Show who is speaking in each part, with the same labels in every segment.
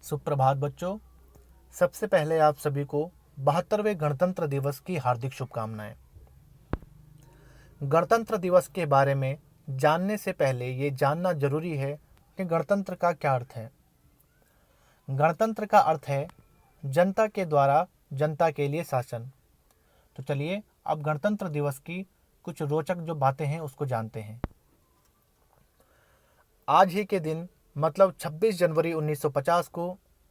Speaker 1: सुप्रभात बच्चों। सबसे पहले आप सभी को 72वें गणतंत्र दिवस की हार्दिक शुभकामनाएं। गणतंत्र दिवस के बारे में जानने से पहले ये जानना जरूरी है कि गणतंत्र का क्या अर्थ है। गणतंत्र का अर्थ है जनता के द्वारा जनता के लिए शासन। तो चलिए अब गणतंत्र दिवस की कुछ रोचक जो बातें हैं उसको जानते हैं। आज ही के दिन मतलब 26 जनवरी 1950 को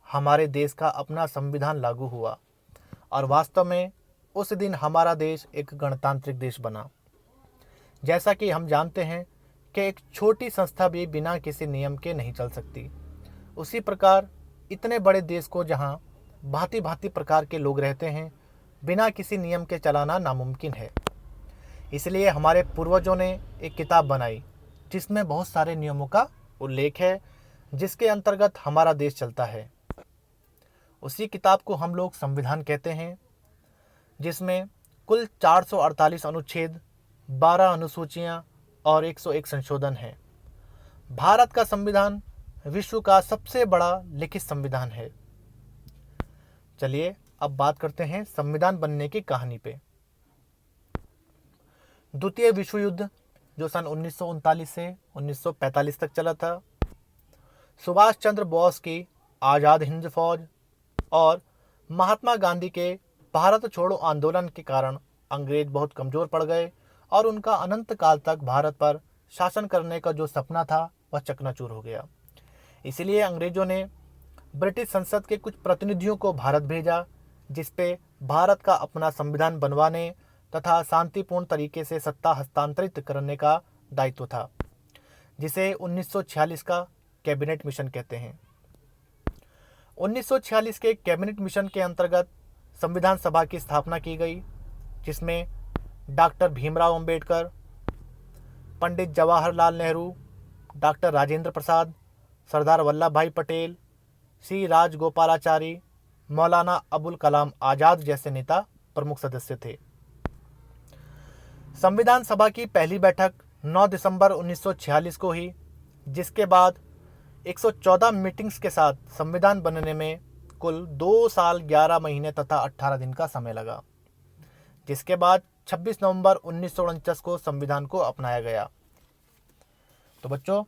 Speaker 1: हमारे देश का अपना संविधान लागू हुआ और वास्तव में उस दिन हमारा देश एक गणतांत्रिक देश बना। जैसा कि हम जानते हैं कि एक छोटी संस्था भी बिना किसी नियम के नहीं चल सकती, उसी प्रकार इतने बड़े देश को जहां भांति भांति प्रकार के लोग रहते हैं, बिना किसी नियम के चलाना नामुमकिन है। इसलिए हमारे पूर्वजों ने एक किताब बनाई जिसमें बहुत सारे नियमों का उल्लेख है, जिसके अंतर्गत हमारा देश चलता है। उसी किताब को हम लोग संविधान कहते हैं, जिसमें कुल 448 अनुच्छेद, 12 अनुसूचियां और 101 संशोधन हैं। भारत का संविधान विश्व का सबसे बड़ा लिखित संविधान है। चलिए अब बात करते हैं संविधान बनने की कहानी पे। द्वितीय विश्व युद्ध जो सन 1939 से 1945 तक चला था, सुभाष चंद्र बोस की आज़ाद हिंद फौज और महात्मा गांधी के भारत छोड़ो आंदोलन के कारण अंग्रेज बहुत कमज़ोर पड़ गए और उनका अनंत काल तक भारत पर शासन करने का जो सपना था वह चकनाचूर हो गया। इसलिए अंग्रेजों ने ब्रिटिश संसद के कुछ प्रतिनिधियों को भारत भेजा, जिस पे भारत का अपना संविधान बनवाने तथा शांतिपूर्ण तरीके से सत्ता हस्तांतरित करने का दायित्व था, जिसे 1946 का कैबिनेट मिशन कहते हैं। 1946 के कैबिनेट मिशन के अंतर्गत संविधान सभा की स्थापना की गई, जिसमें डॉक्टर भीमराव अंबेडकर, पंडित जवाहरलाल नेहरू, डॉक्टर राजेंद्र प्रसाद, सरदार वल्लभ भाई पटेल, श्री राजगोपालाचारी, मौलाना अबुल कलाम आज़ाद जैसे नेता प्रमुख सदस्य थे। संविधान सभा की पहली बैठक 9 दिसंबर 1946 को हुई, जिसके बाद 114 मीटिंग्स के साथ संविधान बनने में कुल 2 साल 11 महीने तथा 18 दिन का समय लगा, जिसके बाद 26 नवंबर 1949 को संविधान को अपनाया गया। तो बच्चों,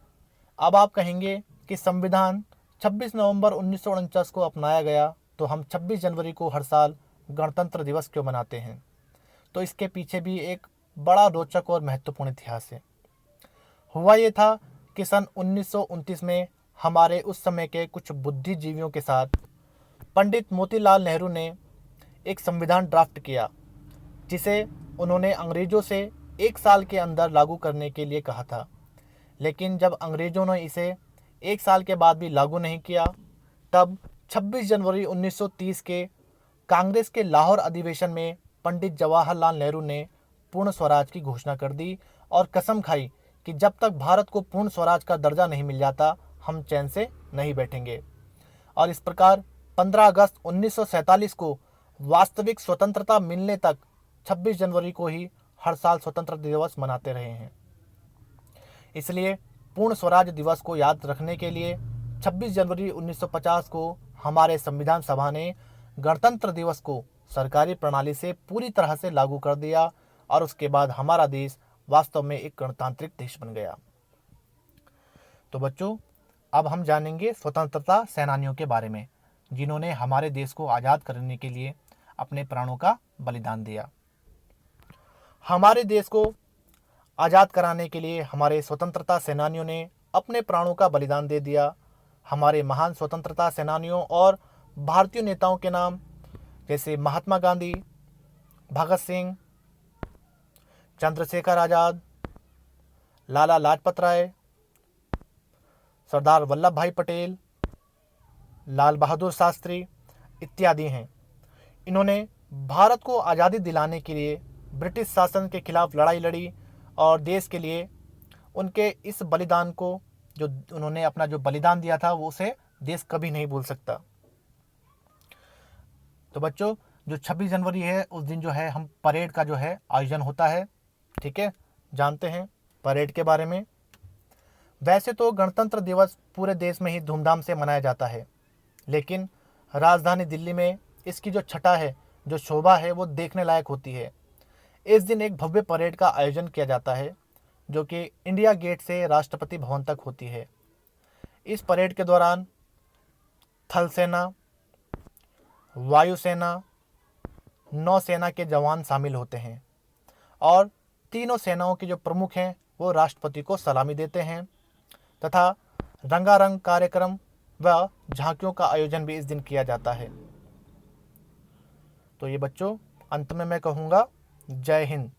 Speaker 1: अब आप कहेंगे कि संविधान 26 नवंबर 1949 को अपनाया गया, तो हम 26 जनवरी को हर साल गणतंत्र दिवस क्यों मनाते हैं? तो इसके पीछे भी एक बड़ा रोचक और महत्वपूर्ण इतिहास है। हुआ ये था कि सन 1929 में हमारे उस समय के कुछ बुद्धिजीवियों के साथ पंडित मोतीलाल नेहरू ने एक संविधान ड्राफ्ट किया, जिसे उन्होंने अंग्रेज़ों से 1 साल के अंदर लागू करने के लिए कहा था। लेकिन जब अंग्रेज़ों ने इसे 1 साल के बाद भी लागू नहीं किया, तब 26 जनवरी 1930 के कांग्रेस के लाहौर अधिवेशन में पंडित जवाहरलाल नेहरू ने पूर्ण स्वराज की घोषणा कर दी और कसम खाई कि जब तक भारत को पूर्ण स्वराज का दर्जा नहीं मिल जाता, हम चैन से नहीं बैठेंगे। और इस प्रकार 15 अगस्त 1947 को वास्तविक स्वतंत्रता मिलने तक 26 जनवरी को ही हर साल स्वतंत्रता दिवस मनाते रहे हैं। इसलिए पूर्ण स्वराज दिवस को याद रखने के लिए 26 जनवरी 1950 को हमारे संविधान सभा ने गणतंत्र दिवस को सरकारी प्रणाली से पूरी तरह से लागू कर दिया और उसके बाद हमारा देश वास्तव में एक गणतांत्रिक देश बन गया। तो बच्चों, अब हम जानेंगे स्वतंत्रता सेनानियों के बारे में, जिन्होंने हमारे देश को आज़ाद करने के लिए अपने प्राणों का बलिदान दिया। हमारे देश को आज़ाद कराने के लिए हमारे स्वतंत्रता सेनानियों ने अपने प्राणों का बलिदान दे दिया। हमारे महान स्वतंत्रता सेनानियों और भारतीय नेताओं के नाम जैसे महात्मा गांधी, भगत सिंह, चंद्रशेखर आज़ाद, लाला लाजपत राय, सरदार वल्लभ भाई पटेल, लाल बहादुर शास्त्री इत्यादि हैं। इन्होंने भारत को आज़ादी दिलाने के लिए ब्रिटिश शासन के खिलाफ लड़ाई लड़ी और देश के लिए उनके इस बलिदान को, जो उन्होंने अपना जो बलिदान दिया था, वो उसे देश कभी नहीं भूल सकता। तो बच्चों, जो 26 जनवरी है उस दिन जो है हम परेड का जो है आयोजन होता है। ठीक है, जानते हैं परेड के बारे में। वैसे तो गणतंत्र दिवस पूरे देश में ही धूमधाम से मनाया जाता है, लेकिन राजधानी दिल्ली में इसकी जो छटा है, जो शोभा है, वो देखने लायक होती है। इस दिन एक भव्य परेड का आयोजन किया जाता है जो कि इंडिया गेट से राष्ट्रपति भवन तक होती है। इस परेड के दौरान थल सेना, वायुसेना, नौसेना के जवान शामिल होते हैं और तीनों सेनाओं के जो प्रमुख हैं वो राष्ट्रपति को सलामी देते हैं तथा रंगारंग कार्यक्रम व झांकियों का आयोजन भी इस दिन किया जाता है। तो ये बच्चों, अंत में मैं कहूँगा, जय हिंद।